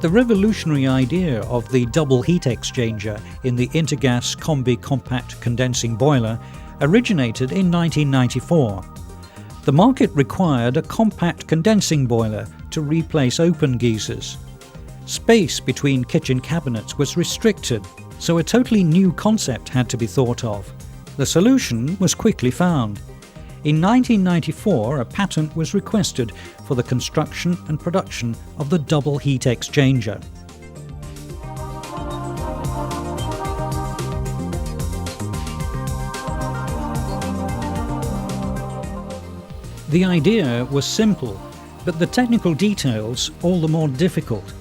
The revolutionary idea of the double heat exchanger in the Intergas Combi compact condensing boiler originated in 1994. The market required a compact condensing boiler to replace open geysers. Space between kitchen cabinets was restricted, so a totally new concept had to be thought of. The solution was quickly found. In 1994, a patent was requested for the construction and production of the double heat exchanger. The idea was simple, but the technical details all the more difficult.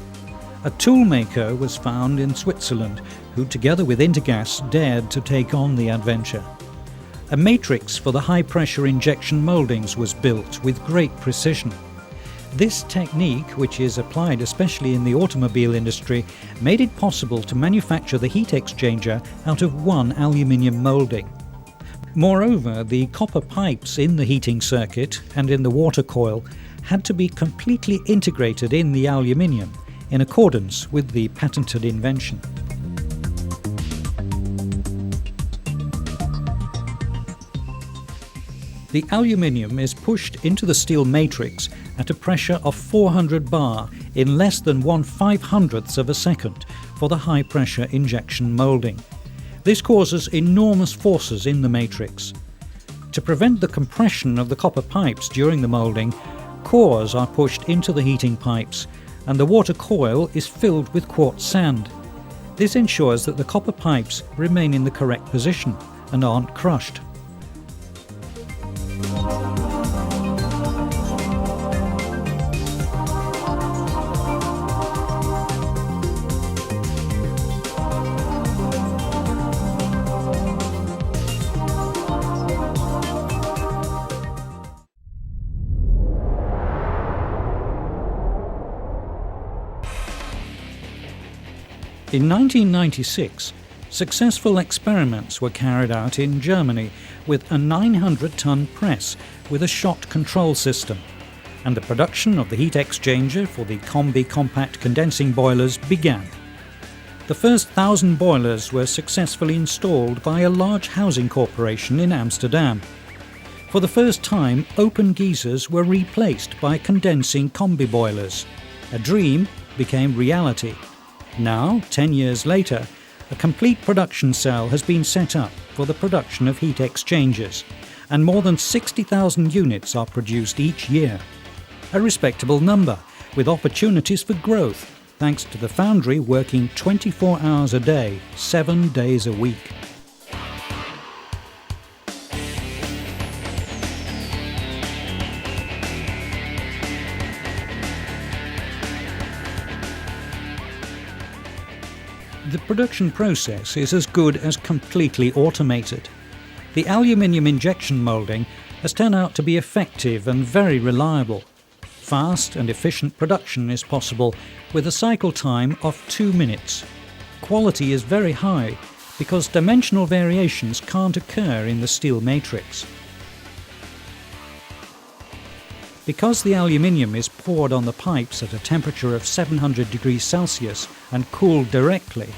A toolmaker was found in Switzerland who, together with Intergas, dared to take on the adventure. A matrix for the high-pressure injection mouldings was built with great precision. This technique, which is applied especially in the automobile industry, made it possible to manufacture the heat exchanger out of one aluminium moulding. Moreover, the copper pipes in the heating circuit and in the water coil had to be completely integrated in the aluminium, in accordance with the patented invention. The aluminium is pushed into the steel matrix at a pressure of 400 bar in less than 1/500th of a second for the high-pressure injection moulding. This causes enormous forces in the matrix. To prevent the compression of the copper pipes during the moulding, cores are pushed into the heating pipes, and the water coil is filled with quartz sand. This ensures that the copper pipes remain in the correct position and aren't crushed. In 1996, successful experiments were carried out in Germany with a 900-ton press with a shot control system, and the production of the heat exchanger for the Combi compact condensing boilers began. The first 1,000 boilers were successfully installed by a large housing corporation in Amsterdam. For the first time, open geysers were replaced by condensing combi boilers. A dream became reality. Now, 10 years later, a complete production cell has been set up for the production of heat exchangers, and more than 60,000 units are produced each year. A respectable number, with opportunities for growth, thanks to the foundry working 24 hours a day, 7 days a week. The production process is as good as completely automated. The aluminium injection moulding has turned out to be effective and very reliable. Fast and efficient production is possible with a cycle time of 2 minutes. Quality is very high because dimensional variations can't occur in the steel matrix. Because the aluminium is poured on the pipes at a temperature of 700 degrees Celsius and cooled directly,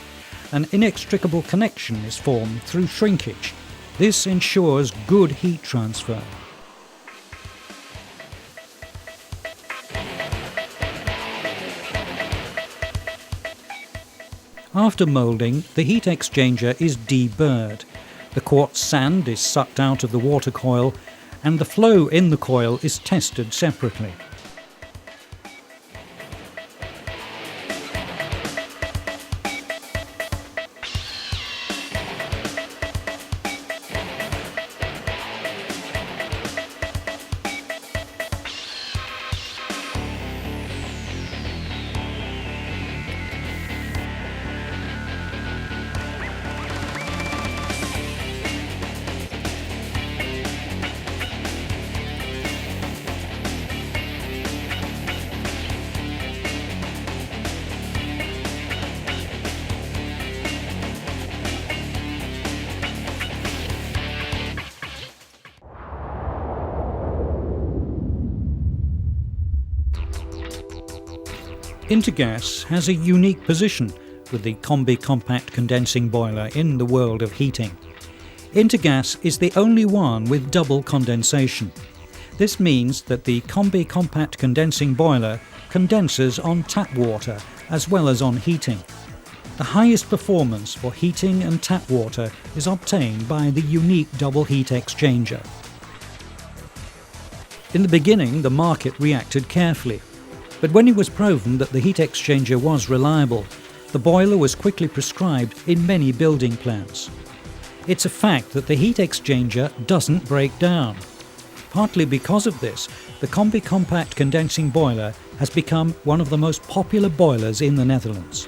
an inextricable connection is formed through shrinkage. This ensures good heat transfer. After moulding, the heat exchanger is deburred. The quartz sand is sucked out of the water coil, and the flow in the coil is tested separately. Intergas has a unique position with the Combi Compact Condensing Boiler in the world of heating. Intergas is the only one with double condensation. This means that the Combi Compact Condensing Boiler condenses on tap water as well as on heating. The highest performance for heating and tap water is obtained by the unique double heat exchanger. In the beginning, the market reacted carefully, but when it was proven that the heat exchanger was reliable, the boiler was quickly prescribed in many building plans. It's a fact that the heat exchanger doesn't break down. Partly because of this, the Combi Compact Condensing Boiler has become one of the most popular boilers in the Netherlands.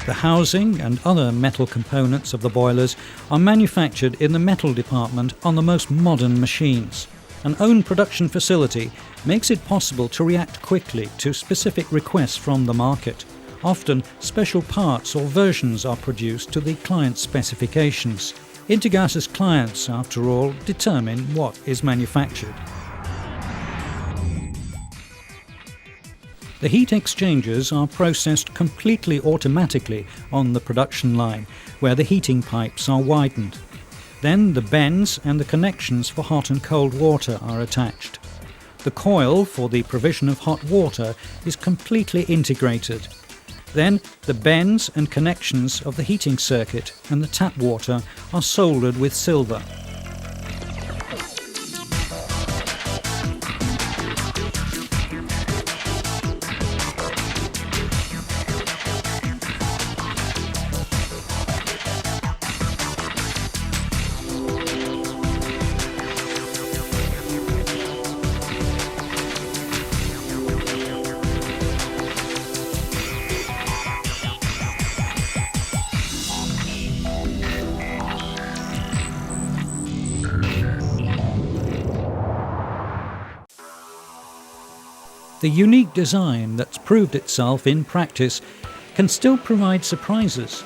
The housing and other metal components of the boilers are manufactured in the metal department on the most modern machines. An own production facility makes it possible to react quickly to specific requests from the market. Often, special parts or versions are produced to the client's specifications. Intergas's clients, after all, determine what is manufactured. The heat exchangers are processed completely automatically on the production line, where the heating pipes are widened. Then the bends and the connections for hot and cold water are attached. The coil for the provision of hot water is completely integrated. Then the bends and connections of the heating circuit and the tap water are soldered with silver. The unique design that's proved itself in practice can still provide surprises.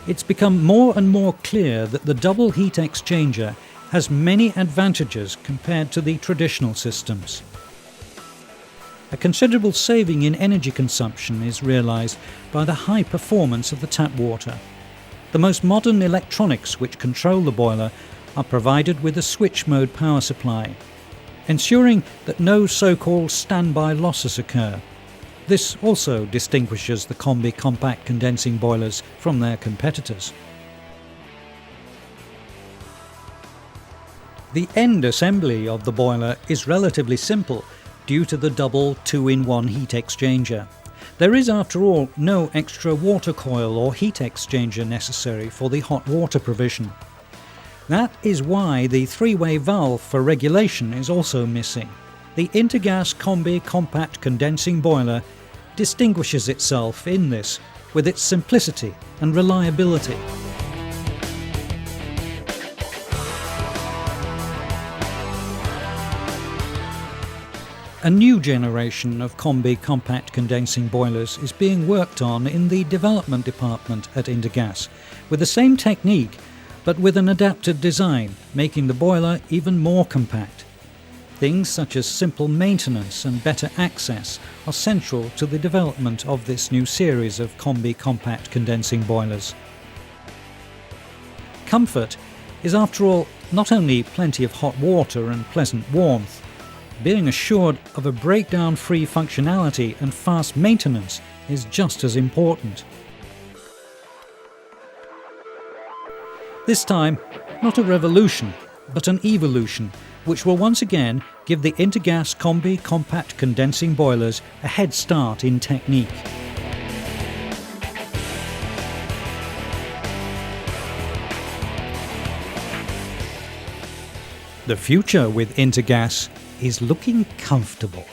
It's become more and more clear that the double heat exchanger has many advantages compared to the traditional systems. A considerable saving in energy consumption is realised by the high performance of the tap water. The most modern electronics which control the boiler are provided with a switch mode power supply, ensuring that no so-called standby losses occur. This also distinguishes the Combi Compact Condensing Boilers from their competitors. The end assembly of the boiler is relatively simple due to the double 2-in-1 heat exchanger. There is, after all, no extra water coil or heat exchanger necessary for the hot water provision. That is why the three-way valve for regulation is also missing. The Intergas Combi Compact Condensing Boiler distinguishes itself in this with its simplicity and reliability. A new generation of Combi Compact Condensing Boilers is being worked on in the development department at Intergas, with the same technique but with an adapted design, making the boiler even more compact. Things such as simple maintenance and better access are central to the development of this new series of Combi Compact Condensing Boilers. Comfort is, after all, not only plenty of hot water and pleasant warmth. Being assured of a breakdown-free functionality and fast maintenance is just as important. This time, not a revolution, but an evolution, which will once again give the Intergas Combi Compact Condensing Boilers a head start in technique. The future with Intergas is looking comfortable.